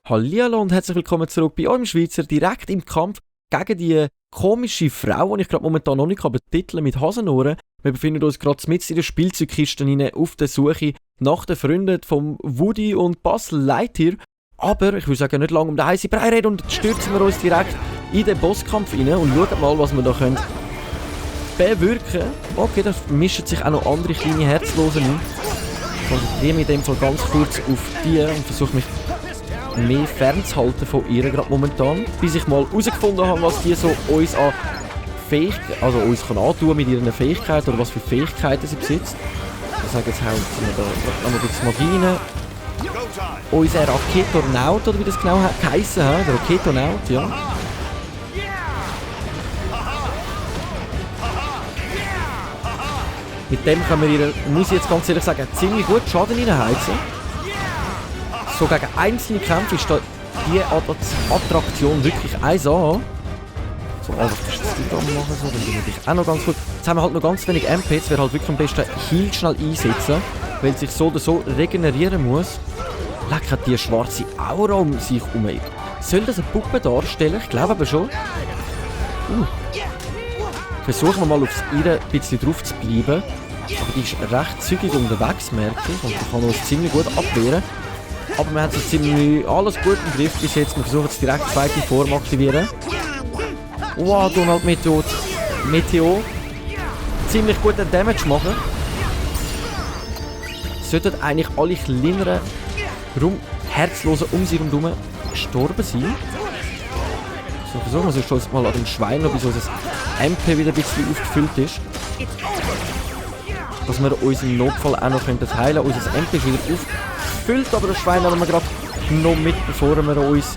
Hallihallo und herzlich willkommen zurück bei eurem Schweizer, direkt im Kampf gegen die komische Frau, die ich gerade momentan noch nicht betiteln mit Hasenohren. Wir befinden uns gerade mitten in der Spielzeugkiste rein, auf der Suche nach den Freunden von Woody und Buzz Lightyear. Aber ich würde sagen, nicht lange um den heißen Brei reden und jetzt stürzen wir uns direkt in den Bosskampf rein und schauen mal, was wir da können bewirken. Okay, da mischen sich auch noch andere kleine Herzlose ein. Ich konzentriere mich in dem Fall ganz kurz auf die und versuche mich mehr fernzuhalten von ihr gerade momentan, bis ich mal herausgefunden habe, was die so uns an Fähigkeiten, also uns kann antun mit ihren Fähigkeiten oder was für Fähigkeiten sie besitzt. Ich sage jetzt hauen wir da noch ein bisschen Magie rein. Unser Raketonaut, oder wie das genau geheissen hat, der Raketonaut, ja. Mit dem können wir ihr, muss ich jetzt ganz ehrlich sagen, ziemlich gut Schaden reinheizen. So gegen einzelne Kämpfe ist da die Attraktion wirklich 1A. So, also kannst du das da machen, so, dann bin ich auch noch ganz gut. Jetzt haben wir halt noch ganz wenig MP, jetzt wäre halt wirklich am besten Heal schnell einsetzen, weil sich so oder so regenerieren muss. Leck, hat die schwarze Aura um sich herum. Soll das eine Puppe darstellen? Ich glaube aber schon. Versuchen wir mal auf ihr ein bisschen drauf zu bleiben. Aber die ist recht zügig unterwegs, merke ich, und die kann uns ziemlich gut abwehren. Aber wir haben so ziemlich alles gut im Griff bis jetzt. Wir versuchen jetzt direkt die zweite Form aktivieren. Wow, Donald Meteo. Ziemlich guten Damage machen. Sollten eigentlich alle kleineren Herzlosen um sie herum gestorben sein. So, versuchen wir sonst mal an dem Schwein noch, bis unser MP wieder ein bisschen aufgefüllt ist. Dass wir uns im Notfall auch noch heilen können. Unser MP ist wieder aufgefüllt, aber das Schwein haben wir gerade noch mit, bevor wir uns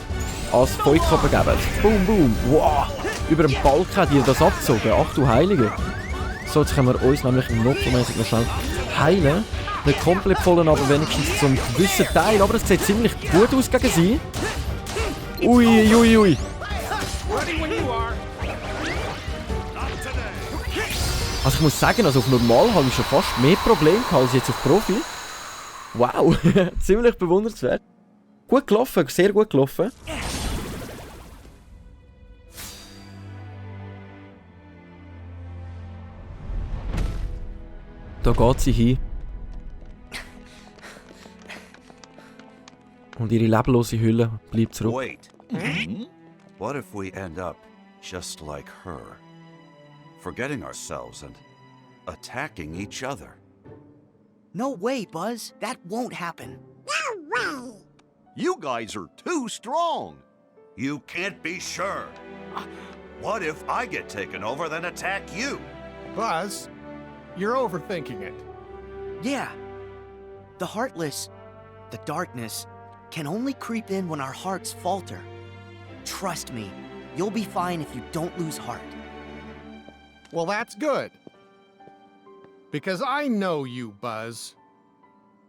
als Feuerkappe begeben. Boom, boom. Wow. Über den Balken hat ihr das abgezogen. Ach du Heilige. So, jetzt können wir uns nämlich im Notfallmäßig noch schnell heilen. Nicht komplett voll, aber wenigstens zum gewissen Teil. Aber es sieht ziemlich gut aus gegen sie. Ui, ui, ui. Also ich muss sagen, also auf normal habe ich schon fast mehr Probleme als jetzt auf Profi. Wow, ziemlich bewundernswert. Gut gelaufen, sehr gut gelaufen. Da geht sie hin. Und ihre leblose Hülle bleibt zurück. Wait. What if we end up just like her? Forgetting ourselves and attacking each other. No way, Buzz. That won't happen. No way! You guys are too strong. You can't be sure. What if I get taken over then attack you? Buzz, you're overthinking it. Yeah. The Heartless, the darkness, can only creep in when our hearts falter. Trust me, you'll be fine if you don't lose heart. Well, that's good. Because I know you, Buzz.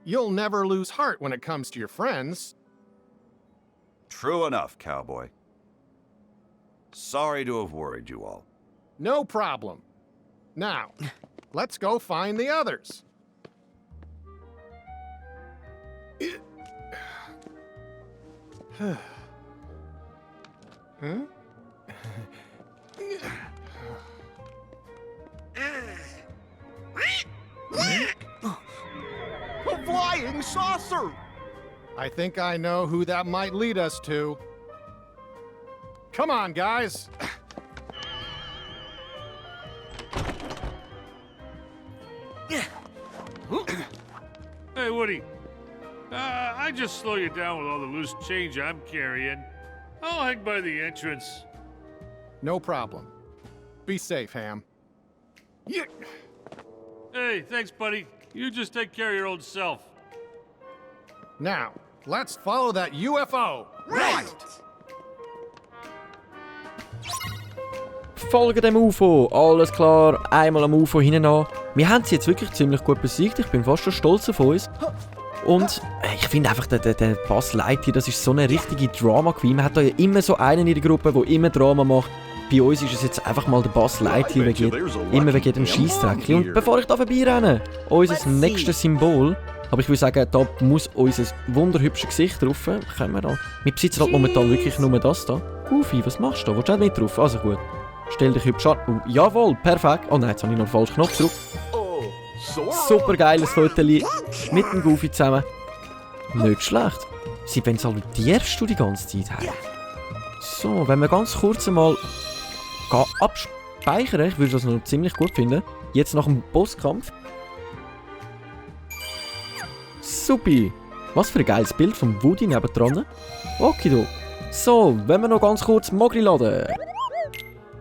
You'll never lose heart when it comes to your friends. True enough, cowboy. Sorry to have worried you all. No problem. Now, let's go find the others. Huh? A flying saucer! I think I know who that might lead us to. Come on, guys. Hey, Woody. I just slow you down with all the loose change I'm carrying. I'll hang by the entrance. No problem. Be safe, Ham. Yeah. Hey, thanks, buddy. You just take care of your old self. Now, let's follow that UFO. Right! Folge dem UFO. Alles klar, einmal am UFO hinten an. Wir haben sie jetzt wirklich ziemlich gut besiegt. Ich bin fast schon stolz auf uns. Und ich finde einfach, der Buzz Lightyear, das ist so eine richtige Drama Queen. Man hat da ja immer so einen in der Gruppe, der immer Drama macht. bei uns ist es jetzt einfach mal der Buzz Lightyear immer wegen jedem Scheissdreck. Und bevor ich da vorbeirenne, unser nächstes Symbol. Aber ich würde sagen, da muss unser wunderhübsches Gesicht drauf. Können wir da. Wir besitzen halt momentan wirklich nur das da. Goofy, was machst du da? Willst du auch nicht drauf? Also gut. Stell dich hübsch an. Oh, jawohl, perfekt. Oh nein, jetzt habe ich noch den falschen Knopf drauf. Super geiles Foto mit dem Goofy zusammen. Nicht schlecht. Sie wollen salutierst du die ganze Zeit. Hey. So, wenn wir ganz kurz einmal abspeichern, ich würde das noch ziemlich gut finden. Jetzt nach dem Bosskampf. Supi! Was für ein geiles Bild von Woody nebendran. Okido. So, wenn wir noch ganz kurz Mogli laden.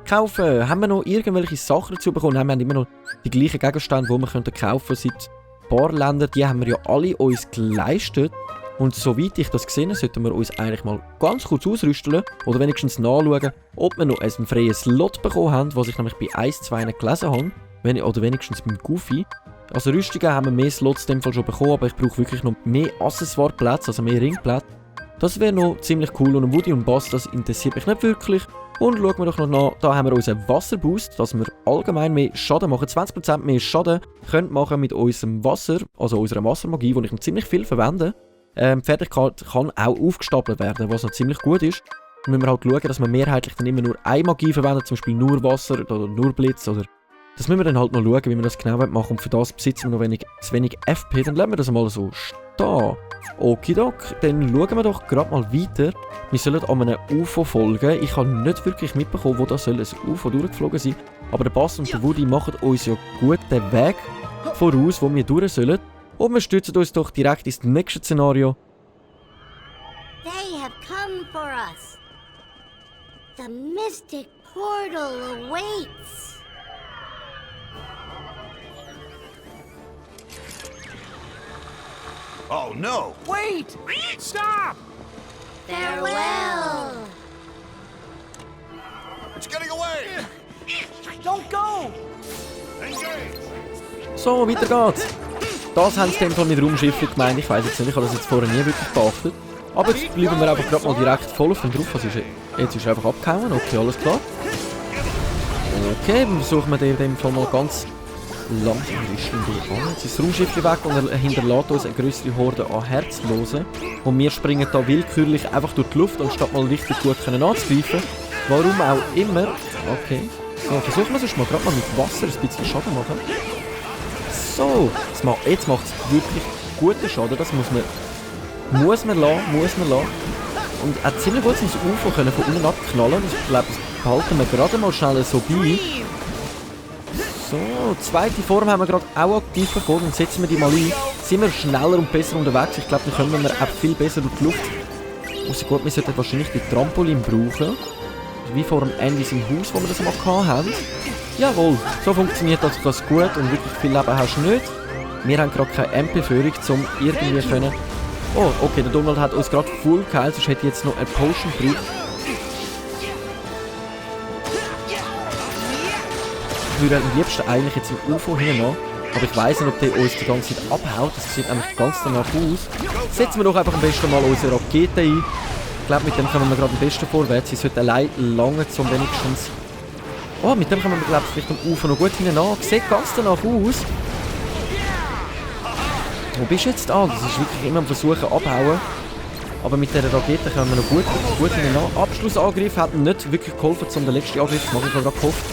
Kaufen. Haben wir noch irgendwelche Sachen dazu bekommen? Wir haben immer noch die gleichen Gegenstände, die wir kaufen können. Seit ein paar Ländern, die haben wir ja alle uns geleistet. Und soweit ich das gesehen habe, sollten wir uns eigentlich mal ganz kurz ausrüsten oder wenigstens nachschauen, ob wir noch einen freien Slot bekommen haben, was ich nämlich bei 1, 2 gelesen habe. Oder wenigstens beim Goofy. Also Rüstungen haben wir mehr Slots in dem Fall schon bekommen, aber ich brauche wirklich noch mehr Accessoire-Plätze, also mehr Ringplätze. Das wäre noch ziemlich cool und Woody und Buzz, das interessiert mich nicht wirklich. Und schauen wir doch noch nach, da haben wir unseren Wasserboost, dass wir allgemein mehr Schaden machen, 20% mehr Schaden können machen mit unserem Wasser, also unserer Wassermagie, die ich noch ziemlich viel verwende. Die Fertigkeit kann auch aufgestapelt werden, was noch ziemlich gut ist. Da müssen wir halt schauen, dass wir mehrheitlich dann immer nur eine Magie verwenden, zum Beispiel nur Wasser oder nur Blitz oder... Das müssen wir dann halt noch schauen, wie wir das genau machen. Und für das besitzen wir noch zu wenig FP. Dann lassen wir das mal so stehen. Okidok, dann schauen wir doch gerade mal weiter. Wir sollen an einem UFO folgen. Ich habe nicht wirklich mitbekommen, wo da soll ein UFO durchgeflogen sein. Aber der Buzz und der Woody machen uns ja gut den Weg voraus, wo wir durch sollen. Und wir stützen uns doch direkt ins nächste Szenario. They have come for us. The mystic portal awaits. Oh no! Wait! Stop! Farewell. It's getting away! Don't go! Engage! So, weiter geht's. Das haben sie in dem Fall mit Raumschiffen gemeint. Ich weiß jetzt nicht, ich habe das jetzt vorher nie wirklich beachtet. Aber jetzt bleiben wir einfach gerade mal direkt voll auf dem drauf. Also jetzt ist er einfach abgehauen. Okay, alles klar. Okay, dann versuchen wir in dem Fall mal ganz langsam. Jetzt ist das Raumschiff weg und er hinterlässt uns eine größere Horde an Herzlosen. Und wir springen da willkürlich einfach durch die Luft, anstatt mal richtig gut anzugreifen. Warum auch immer. Okay. So, versuchen wir sonst mal gerade mal mit Wasser ein bisschen Schaden machen. So, jetzt macht es wirklich guten Schaden, das muss man lassen. Und auch ziemlich gut ins UFO können von unten abknallen, ich glaube, das behalten wir gerade mal schnell so bei. So, zweite Form haben wir gerade auch aktiv bekommen, dann setzen wir die mal ein. Sind wir schneller und besser unterwegs, ich glaube, dann können wir auch viel besser durch die Luft. Also gut, wir sollten wahrscheinlich die Trampolin brauchen. Wie vor dem Ende im Haus, wo wir das mal hatten. Jawohl, so funktioniert das ganz gut und wirklich viel Leben hast du nicht. Wir haben gerade keine MP-Führung, um irgendwie können... Oh, okay, der Donald hat uns gerade full geheilt, sonst hätte ich jetzt noch eine Potion gebraucht. Ich würde am liebsten eigentlich jetzt im UFO hinnehmen, aber ich weiss nicht, ob der uns die ganze Zeit abhaut. Das sieht eigentlich ganz danach aus. Setzen wir doch einfach am besten mal unsere Rakete ein. Ich glaube, mit dem kommen wir gerade am besten vorwärts. Sie sollte allein lange zum wenigstens... Oh, mit dem kommen wir, glaube ich, vielleicht am Ufer noch gut hinein. Sieht ganz danach aus. Wo bist du jetzt? Ah, das ist wirklich immer am Versuchen abhauen. Aber mit dieser Rakete kommen wir noch gut hinein. Abschlussangriff hat nicht wirklich geholfen, um den letzten Angriff zu machen. Ich habe gerade gehofft,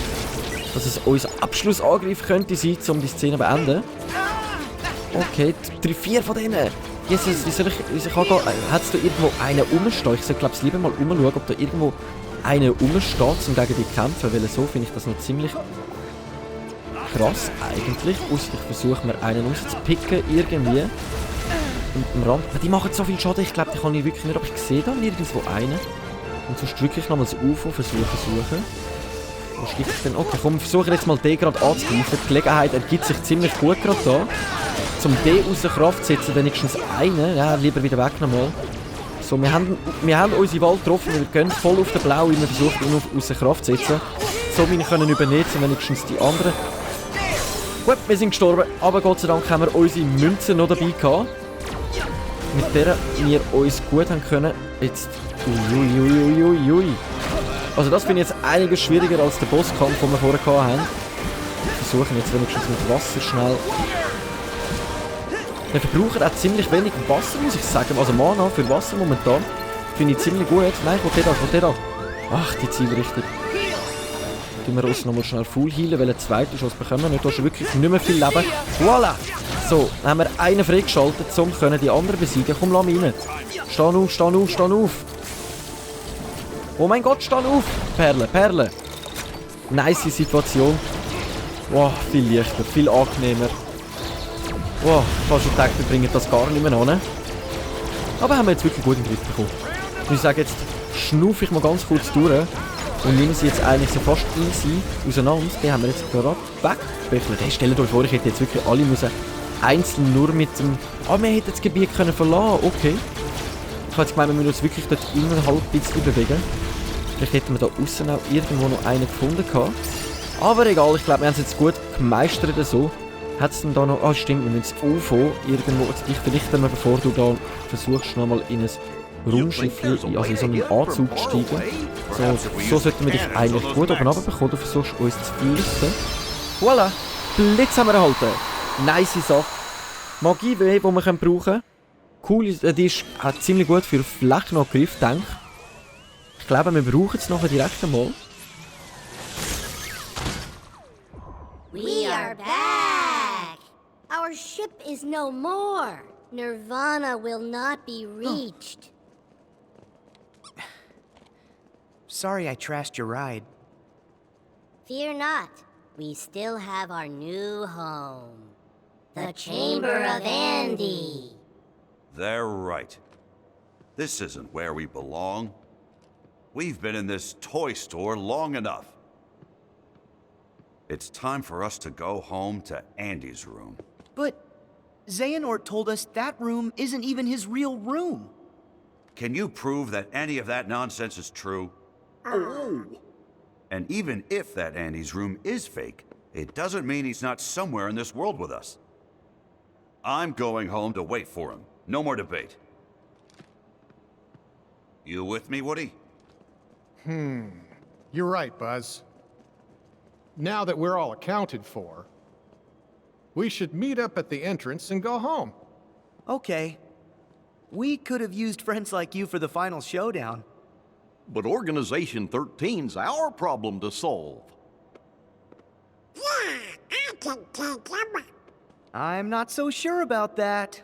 dass es unser Abschlussangriff könnte sein, um die Szene zu beenden. Okay, 3-4 von denen. Jesus, wie soll ich hat es da irgendwo einen rumstehen? Ich soll, glaube ich, lieber mal umschauen, ob da irgendwo einer rumsteht, um gegen die zu kämpfen, weil so finde ich das noch ziemlich krass eigentlich. Ich versuche mir einen rauszupicken irgendwie. Und am Rand. Die machen so viel Schaden, ich glaube, die kann ich wirklich nicht, aber ich sehe da nirgendwo einen. Und sonst wirklich nochmal das UFO suchen. Wo steht ich denn? Okay, komm, versuche jetzt mal den gerade anzugreifen. Die Gelegenheit ergibt sich ziemlich gut gerade da. Zum D außer Kraft setzen, wenigstens einen. Ja, lieber wieder weg nochmal. So, wir haben unsere Wahl getroffen, wir gehen voll auf den Blau, wir versuchen ihn außer Kraft zu setzen. So wie wir können übernehmen, wenigstens die anderen. Gut, wir sind gestorben, aber Gott sei Dank haben wir unsere Münzen noch dabei gehabt. Mit der wir uns gut haben können. Jetzt. Uiuiuiui. Also das finde ich jetzt einiges schwieriger als der Bosskampf, den wir vorher hatten. Wir versuchen jetzt wenigstens mit Wasser schnell. Wir verbrauchen auch ziemlich wenig Wasser, muss ich sagen. Also Mana für Wasser momentan finde ich ziemlich gut. Nein, ich will den da. Ach, die Zielrichtung. Tun wir uns nochmal schnell full heilen, weil einen zweiten Schuss bekommen wir. Du hast wirklich nicht mehr viel Leben. Voilà! So, dann haben wir einen freigeschaltet, um die anderen besiegen. Komm, lass mich rein. Steh auf, steh auf, steh auf. Oh mein Gott, steh auf! Perle, Perle. Nice Situation. Wow, viel leichter, viel angenehmer. Wow, ich habe schon gedacht, wir bringen das gar nicht mehr an. Aber haben wir jetzt wirklich gut in den Griff bekommen. Ich sage jetzt, schnaufe ich mal ganz kurz durch und nehme sie jetzt eigentlich so fast easy auseinander. Die haben wir jetzt gerade weggebechelt. Hey, stellt euch vor, ich hätte jetzt wirklich alle müssen einzeln nur mit dem... Ah, wir hätten das Gebiet können verlassen. Okay. Ich habe jetzt gemeint, wir müssen uns wirklich dort innerhalb ein bisschen bewegen. Vielleicht hätten wir da außen auch irgendwo noch einen gefunden gehabt. Aber egal, ich glaube, wir haben es jetzt gut gemeistert so. Hat es denn da noch... Ah, stimmt, wir müssen das UFO irgendwo... Dich vielleicht einmal, bevor du da versuchst, nochmal in ein Raumschiff, also in so einen Anzug zu steigen. So sollten wir dich eigentlich gut oben runterbekommen. Du versuchst uns zu fliegen. Voilà! Blitz haben wir erhalten. Nice Sache. Magie, die wir brauchen können. Cool, die hat ziemlich gut für Flächenangriff, denke ich. Ich glaube, wir brauchen es nachher direkt einmal. We are back! Our ship is no more. Nirvana will not be reached. Sorry I trashed your ride. Fear not. We still have our new home. The Chamber of Andy. They're right. This isn't where we belong. We've been in this toy store long enough. It's time for us to go home to Andy's room. But Xehanort told us that room isn't even his real room. Can you prove that any of that nonsense is true? Oh. And even if that Andy's room is fake, it doesn't mean he's not somewhere in this world with us. I'm going home to wait for him. No more debate. You with me, Woody? You're right, Buzz. Now that we're all accounted for, we should meet up at the entrance and go home. Okay. We could have used friends like you for the final showdown. But Organization 13's our problem to solve. Yeah, I can take him. I'm not so sure about that.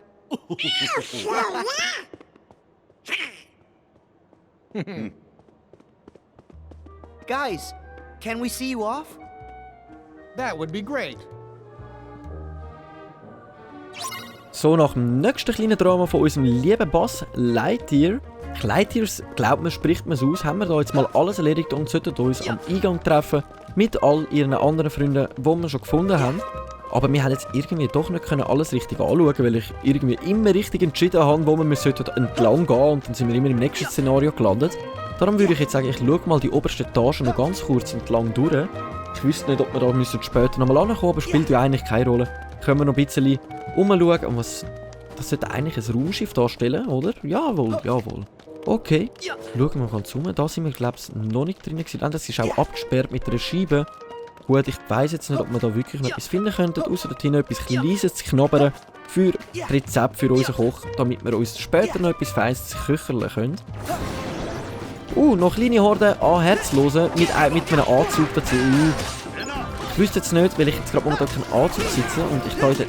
Guys, can we see you off? That would be great. So, nach dem nächsten kleinen Drama von unserem lieben Boss Lightyear. Lightyears, glaubt man, spricht man es aus, haben wir da jetzt mal alles erledigt und sollten uns am Eingang treffen mit all ihren anderen Freunden, die wir schon gefunden haben. Aber wir haben jetzt irgendwie doch nicht alles richtig anschauen, weil ich irgendwie immer richtig entschieden habe, wo wir entlang gehen und dann sind wir immer im nächsten Szenario gelandet. Darum würde ich jetzt sagen, ich schaue mal die oberste Etage noch ganz kurz entlang durch. Ich wüsste nicht, ob wir da später nochmal ankommen, aber spielt ja eigentlich keine Rolle. Können wir noch ein bisschen umschauen und was... Das sollte eigentlich ein Raumschiff darstellen, oder? Jawohl, jawohl. Okay, schauen wir mal zu. Da sind wir, glaube ich, noch nicht drin gewesen. Das ist auch abgesperrt mit einer Scheibe. Gut, ich weiss jetzt nicht, ob wir da wirklich noch etwas finden könnten, außer dort hinten etwas Kleines zu knabbern für Rezept für unseren Koch, damit wir uns später noch etwas Feines köcherlen können. Noch kleine Horden an Herzlosen mit einem Anzug dazu. Ich wüsste jetzt nicht, weil ich jetzt gerade momentan keinen Anzug sitze und ich da in der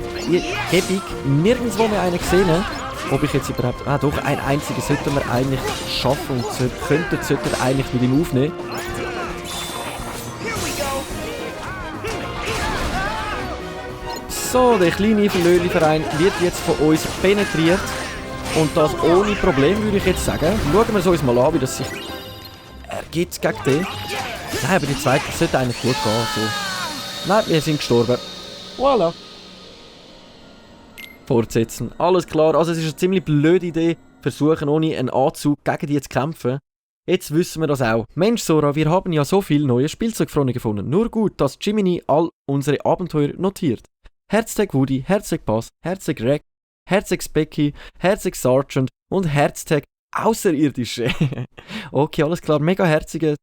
Gebung nirgendwo mehr einen gesehen habe, ob ich jetzt überhaupt... doch, ein einziges sollten wir eigentlich schaffen und sollten wir eigentlich mit ihm aufnehmen. So, der kleine Verlöhli-Verein wird jetzt von uns penetriert. Und das ohne Problem, würde ich jetzt sagen. Schauen wir es uns mal an, wie das sich ergibt gegen den. Nein, aber die zweite sollte eigentlich gut gehen. So. Nein, wir sind gestorben. Voilà. Fortsetzen. Alles klar. Also es ist eine ziemlich blöde Idee, versuchen ohne einen Anzug gegen die zu kämpfen. Jetzt wissen wir das auch. Mensch Sora, wir haben ja so viele neue Spielzeugfreunde gefunden. Nur gut, dass Jiminy all unsere Abenteuer notiert. Herztag Woody, Herztag Buzz, Herztag Reg, Herztag Specky, Herztag Sergeant und Herztag Außerirdische. Okay, alles klar, mega herzige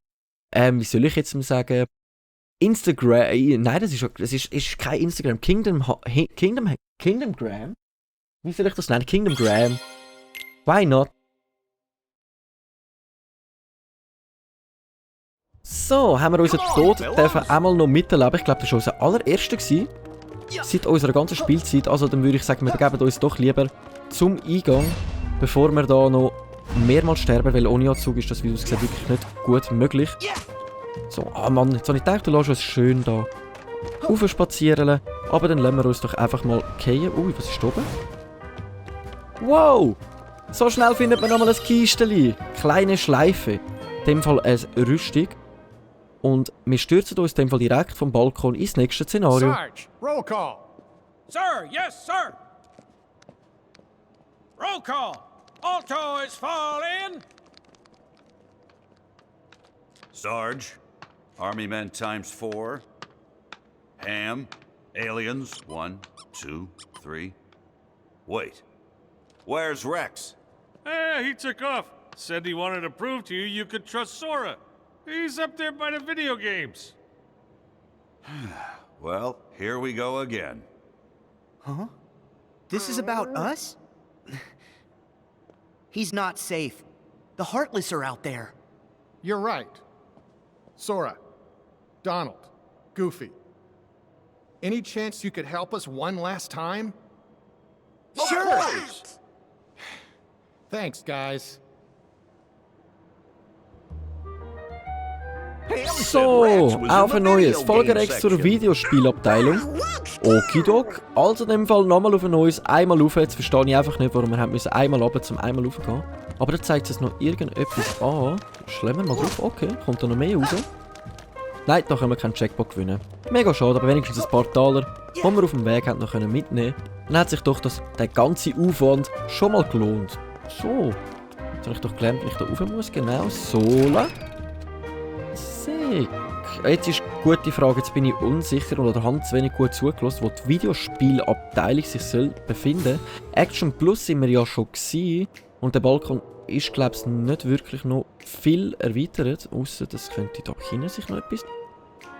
wie soll ich jetzt mal sagen, Instagram, nein, das ist kein Instagram, Kingdomgram? Wie soll ich das nennen? Kingdomgram. Why not? So, haben wir unseren Tod dürfen einmal noch miterleben. Ich glaube, das war unser allererster gewesen, seit unserer ganzen Spielzeit. Also dann würde ich sagen, wir geben uns doch lieber zum Eingang, bevor wir da noch mehrmals sterben, weil ohne Anzug ist das, wie du es gesagt hast, wirklich nicht gut möglich. So, Mann, jetzt habe ich gedacht, du lässt uns schön da raufspazieren. Aber dann lassen wir uns doch einfach mal fallen. Ui, was ist da oben? Wow! So schnell findet man nochmal ein Kisteli. Kleine Schleife. In dem Fall eine Rüstung. Und wir stürzen uns in dem Fall direkt vom Balkon ins nächste Szenario. Sarge, roll call. Sir, yes, sir. Roll call. Alto is fall in. Sarge, Army men times 4. Ham, aliens, 1, 2, 3. Wait, where's Rex? He took off. Said he wanted to prove to you you could trust Sora. He's up there by the video games. Well, here we go again. Huh? This is about us? He's not safe. The Heartless are out there. You're right. Sora, Donald, Goofy. Any chance you could help us one last time? Sure! Thanks, guys. So, auf ein neues, folgerecht zur Videospielabteilung. Okidok. Also in dem Fall nochmal auf ein neues, einmal rauf. Jetzt verstehe ich einfach nicht, warum wir haben müssen einmal runter zum einmal raufgehen. Aber da zeigt es noch irgendetwas an. Schlagen wir mal drauf. Okay, kommt da noch mehr raus? Nein, da können wir keinen Jackpot gewinnen. Mega schade, aber wenigstens ein paar Taler, die wir auf dem Weg haben noch mitnehmen können. Dann hat sich doch der ganze Aufwand schon mal gelohnt. So, jetzt habe ich doch gelernt, wie ich da rauf muss. Genau, so lang. Sick. Jetzt ist eine gute Frage, jetzt bin ich unsicher oder habe zu wenig gut zugelassen, wo die Videospielabteilung sich soll befinden. Action Plus sind wir ja schon gewesen und der Balkon ist, glaube ich, nicht wirklich noch viel erweitert, außer das könnte da hinten sich noch etwas...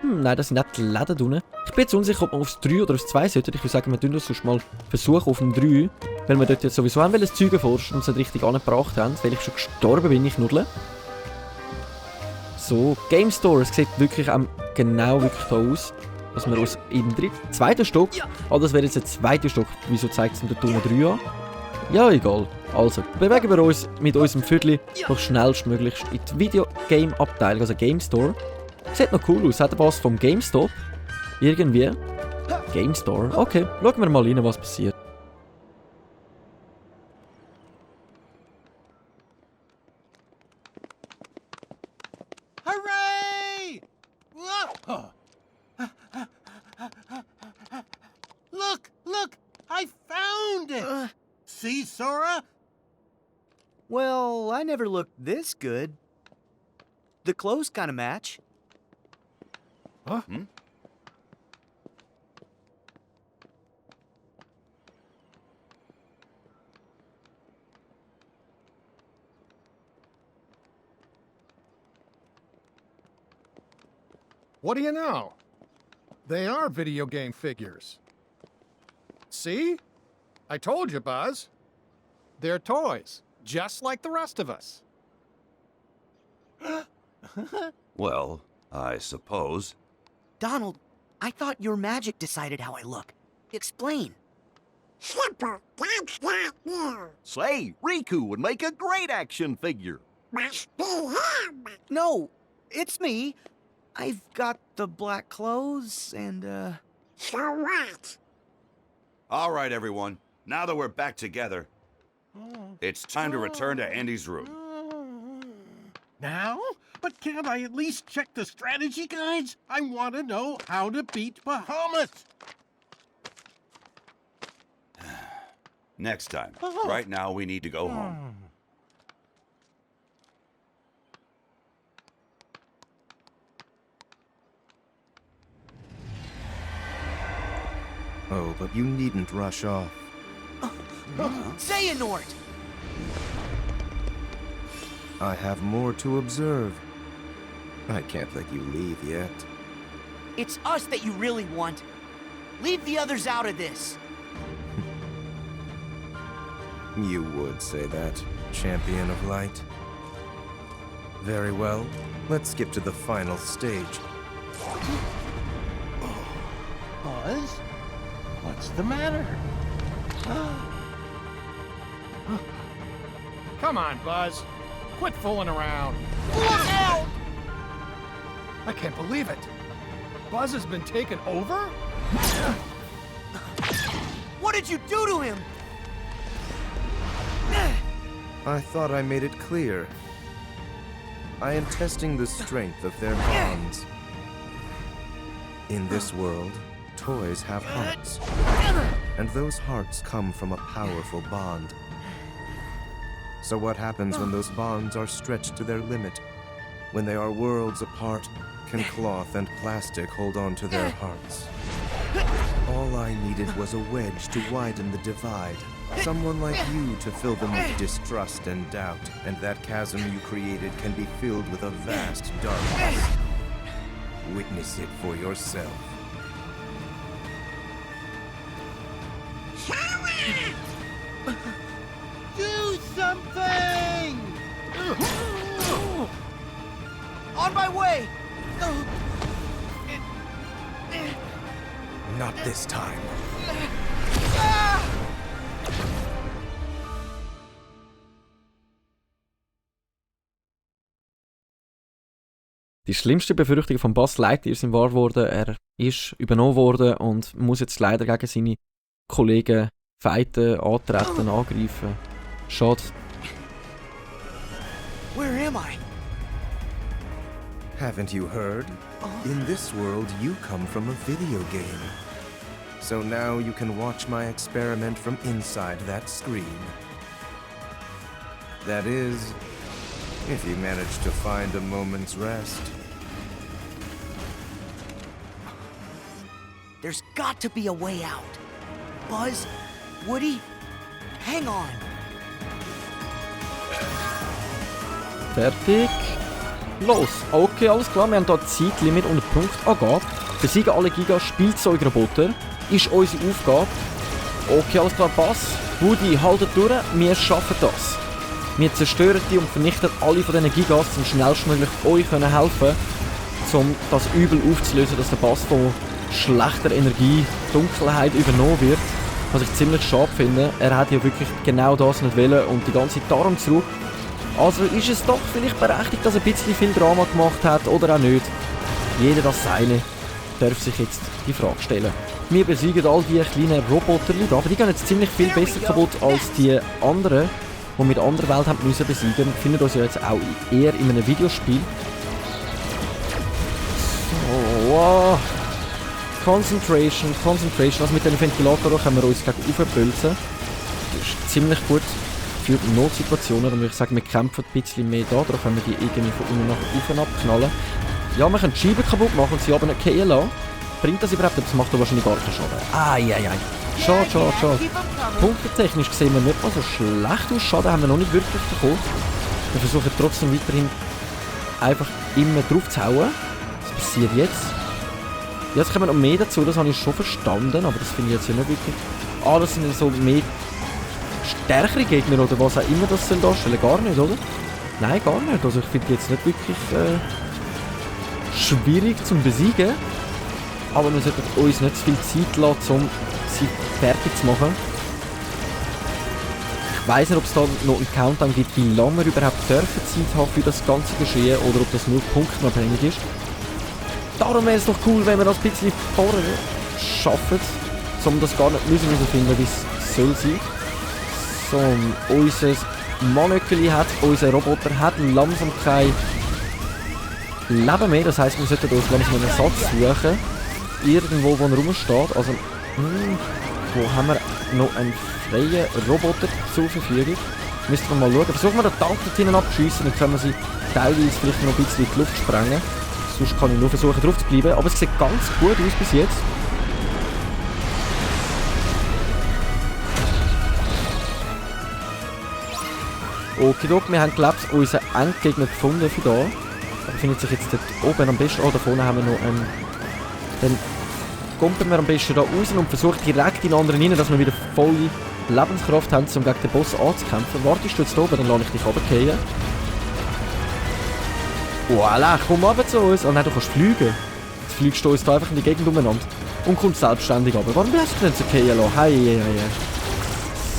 nein, das sind nicht die Läden unten. Ich bin jetzt unsicher, ob man aufs 3 oder aufs 2 sollte. Ich würde sagen, wir tun das sonst mal versuchen auf dem 3, weil wir dort jetzt sowieso haben das Zeug erforscht und es nicht richtig angebracht haben, weil ich schon gestorben bin, ich Nudle. So, Game Store, es sieht wirklich genau wirklich da aus, dass wir aus im zweiten Stock, das wäre jetzt der zweite Stock, wieso zeigt es mir da 3 an? Ja, egal. Also, bewegen wir uns mit unserem Viertel noch schnellstmöglichst in die Videogame-Abteilung, also Game Store. Sieht noch cool aus, hat was vom GameStop? Irgendwie. Game Store, okay, schauen wir mal rein, was passiert. Hooray! Look! I found it! See, Sora? Well, I never looked this good. The clothes kind of match. Huh? What do you know? They are video game figures. See? I told you, Buzz. They're toys, just like the rest of us. Well, I suppose. Donald, I thought your magic decided how I look. Explain. Simple, that's not you. Say, Riku would make a great action figure. Must be him. No, it's me. I've got the black clothes and, So what? All right, everyone. Now that we're back together, it's time to return to Andy's room. Now? But can't I at least check the strategy guides? I want to know how to beat Bahamut. Next time. Right now, we need to go home. Oh, but you needn't rush off. Xehanort! I have more to observe. I can't let you leave yet. It's us that you really want. Leave the others out of this. You would say that, champion of light. Very well. Let's skip to the final stage. Buzz? What's the matter? Come on, Buzz. Quit fooling around. Look out! I can't believe it. Buzz has been taken over? What did you do to him? I thought I made it clear. I am testing the strength of their bonds. In this world, toys have hearts. And those hearts come from a powerful bond. So what happens when those bonds are stretched to their limit? When they are worlds apart, can cloth and plastic hold on to their hearts? All I needed was a wedge to widen the divide. Someone like you to fill them with distrust and doubt, and that chasm you created can be filled with a vast darkness. Witness it for yourself. Do something! On my way! Not this time. Die schlimmste Befürchtung von Buzz Lightyear sind wahr geworden. Er ist übernommen worden und muss jetzt leider gegen seine Kollegen fighten, antreten, angreifen. Schade. Where am I? Haven't you heard? In this world, you come from a video game. So now you can watch my experiment from inside that screen. That is, if you manage to find a moment's rest. There's got to be a way out. Buzz, Woody, hang on. Fertig. Los. Okay, alles klar. Wir haben hier Zeitlimit und eine Punktangabe. Besiegen alle Giga-Spielzeugroboter ist unsere Aufgabe. Okay, alles klar. Buzz, Woody, haltet durch. Wir schaffen das. Wir zerstören die und vernichten alle von diesen Gigas, um schnellstmöglich euch helfen können, um das Übel aufzulösen, dass der Buzz von schlechter Energie, Dunkelheit übernommen wird. Was ich ziemlich schade finde. Er hat ja wirklich genau das nicht wollen und die ganze Zeit darum zurück. Also ist es doch vielleicht berechtigt, dass er ein bisschen viel Drama gemacht hat oder auch nicht. Jeder das Seine darf sich jetzt die Frage stellen. Wir besiegen all die kleinen Roboter, aber die gehen jetzt ziemlich viel besser kaputt als die anderen, die wir in der anderen Welt haben müssen besiegen. Wir befinden uns ja jetzt auch eher in einem Videospiel. So, wow. Concentration. Also mit den Ventilatoren können wir uns gegen aufpölzen. Das ist ziemlich gut für Notsituationen. Dann würde ich sagen, wir kämpfen ein bisschen mehr da. Da können wir die irgendwie von unten nach oben abknallen. Ja, wir können die Scheiben kaputt machen und sie aber nicht fallen lassen. Bringt das überhaupt? Das macht doch wahrscheinlich gar keinen Schaden. Schade. Punktetechnisch sehen wir nicht mal so schlecht aus. Schaden haben wir noch nicht wirklich bekommen. Wir versuchen trotzdem weiterhin einfach immer drauf zu hauen. Was passiert jetzt? Ja, jetzt kommen noch mehr dazu, das habe ich schon verstanden, aber das finde ich jetzt ja nicht wirklich. Ah, das sind so mehr stärkere Gegner oder was auch immer das soll darstellen. Gar nicht, oder? Nein, gar nicht. Also ich finde die jetzt nicht wirklich schwierig zum Besiegen. Aber wir sollten uns nicht zu viel Zeit lassen, um sie fertig zu machen. Ich weiss nicht, ob es da noch einen Countdown gibt, wie lange wir überhaupt dürfen Zeit haben für das ganze Geschehen oder ob das nur punktabhängig ist. Darum wäre es doch cool, wenn wir das ein bisschen vorher schaffen, um das gar nicht müssen finden, wie es soll sein. So, unser Manöckeli hat, unser Roboter hat langsam kein Leben mehr. Das heisst, wir sollten uns langsam einen Ersatz suchen. Irgendwo, wo er rumsteht. Also, wo haben wir noch einen freien Roboter zur Verfügung? Müssen wir mal schauen. Versuchen wir den Tank dort hinten abzuschiessen, dann können wir sie teilweise vielleicht noch ein bisschen in die Luft sprengen. Sonst kann ich nur versuchen drauf zu bleiben. Aber es sieht ganz gut aus bis jetzt. Okay, wir haben, glaube ich, unseren Endgegner gefunden für da. Da befindet sich jetzt dort oben am besten. Oh, da vorne haben wir noch einen. Dann kommen wir am besten da raus und versuchen direkt in den anderen rein, dass wir wieder volle Lebenskraft haben, um gegen den Boss anzukämpfen. Wartest du jetzt da oben, dann lasse ich dich runterfallen. Voilà, komm runter zu uns. Oh nein, du kannst fliegen. Jetzt fliegst du uns da einfach in die Gegend umeinander. Und kommst selbstständig runter. Warum lässt du denn so fallen lassen? Hei.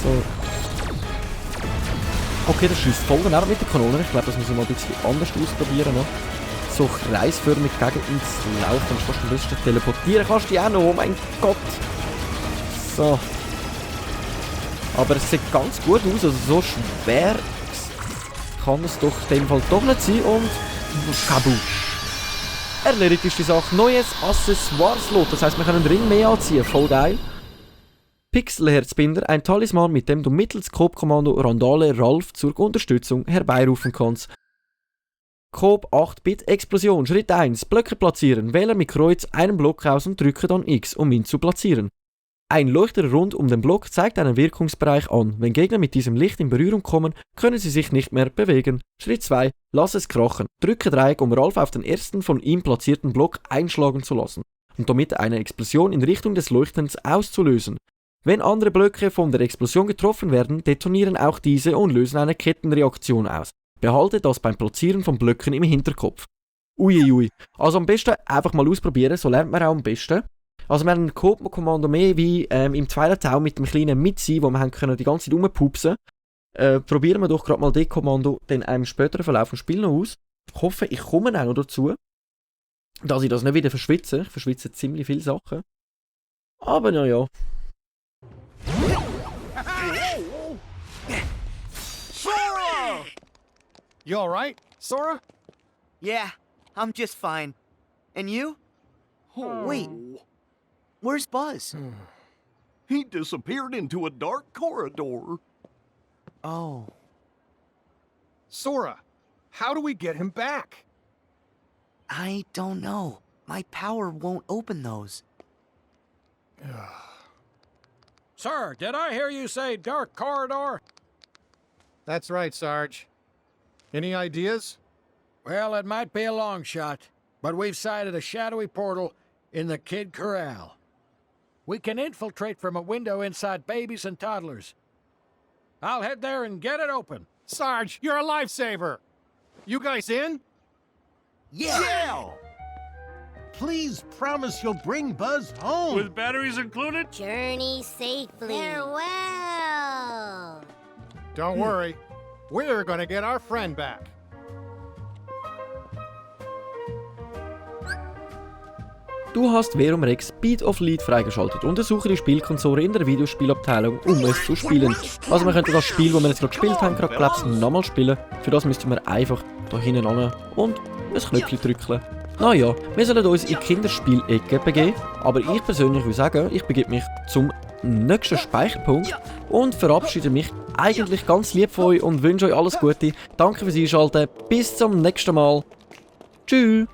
So. Okay, das schießt voll daneben mit der Kanone. Ich glaube, das müssen wir mal ein bisschen anders ausprobieren noch. So kreisförmig gegen ins Laufen. Dann kannst du ein bisschen teleportieren. Kannst du die auch noch? Oh mein Gott. So. Aber es sieht ganz gut aus. Also so schwer kann es doch in dem Fall doch nicht sein. Und kabusch. Erledigt ist die Sache. Neues Accessoire-Slot. Das heisst, wir können einen Ring mehr anziehen. Voll geil. Pixelherzbinder, ein Talisman, mit dem du mittels Coop-Kommando Randale Ralph zur Unterstützung herbeirufen kannst. Coop 8-Bit Explosion. Schritt 1. Blöcke platzieren. Wähle mit Kreuz einen Block aus und drücke dann X, um ihn zu platzieren. Ein Leuchter rund um den Block zeigt einen Wirkungsbereich an. Wenn Gegner mit diesem Licht in Berührung kommen, können sie sich nicht mehr bewegen. Schritt 2. Lass es krachen. Drücke Dreieck, um Ralph auf den ersten von ihm platzierten Block einschlagen zu lassen und damit eine Explosion in Richtung des Leuchtens auszulösen. Wenn andere Blöcke von der Explosion getroffen werden, detonieren auch diese und lösen eine Kettenreaktion aus. Behalte das beim Platzieren von Blöcken im Hinterkopf. Uiuiui. Also am besten einfach mal ausprobieren, so lernt man auch am besten. Also wir haben ein Coop-Kommando mehr wie im Twilight Town mit dem kleinen Mitzi, wo wir haben können die ganze Zeit rumpupsen. Probieren wir doch gerade mal das Kommando in einem späteren Verlauf des Spiels noch aus. Ich hoffe, ich komme auch noch dazu, dass ich das nicht wieder verschwitze. Ich verschwitze ziemlich viele Sachen. Aber naja. Sora! You alright, Sora? Yeah, I'm just fine. And you? Wait, where's Buzz? He disappeared into a dark corridor. Oh. Sora, how do we get him back? I don't know. My power won't open those. Sir, did I hear you say dark corridor? That's right, Sarge. Any ideas? Well, it might be a long shot, but we've sighted a shadowy portal in the Kid Corral. We can infiltrate from a window inside babies and toddlers. I'll head there and get it open. Sarge, you're a lifesaver! You guys in? Yeah! Please promise you'll bring Buzz home. With batteries included? Journey safely. Farewell. Don't worry. We're gonna get our friend back. Du hast Verum Rex Beat of Lead freigeschaltet. Untersuche die Spielkonsole in der Videospielabteilung, um es zu spielen. Also wir könnten das Spiel, das wir jetzt gerade gespielt haben, gerade glaubst nochmal spielen. Für das müssten wir einfach da hinten ran und ein Knöpfchen drücken. Naja, wir sollen uns in die Kinderspielecke begeben, aber ich persönlich würde sagen, ich begebe mich zum nächsten Speicherpunkt und verabschiede mich eigentlich ganz lieb von euch und wünsche euch alles Gute. Danke fürs Einschalten, bis zum nächsten Mal. Tschüss!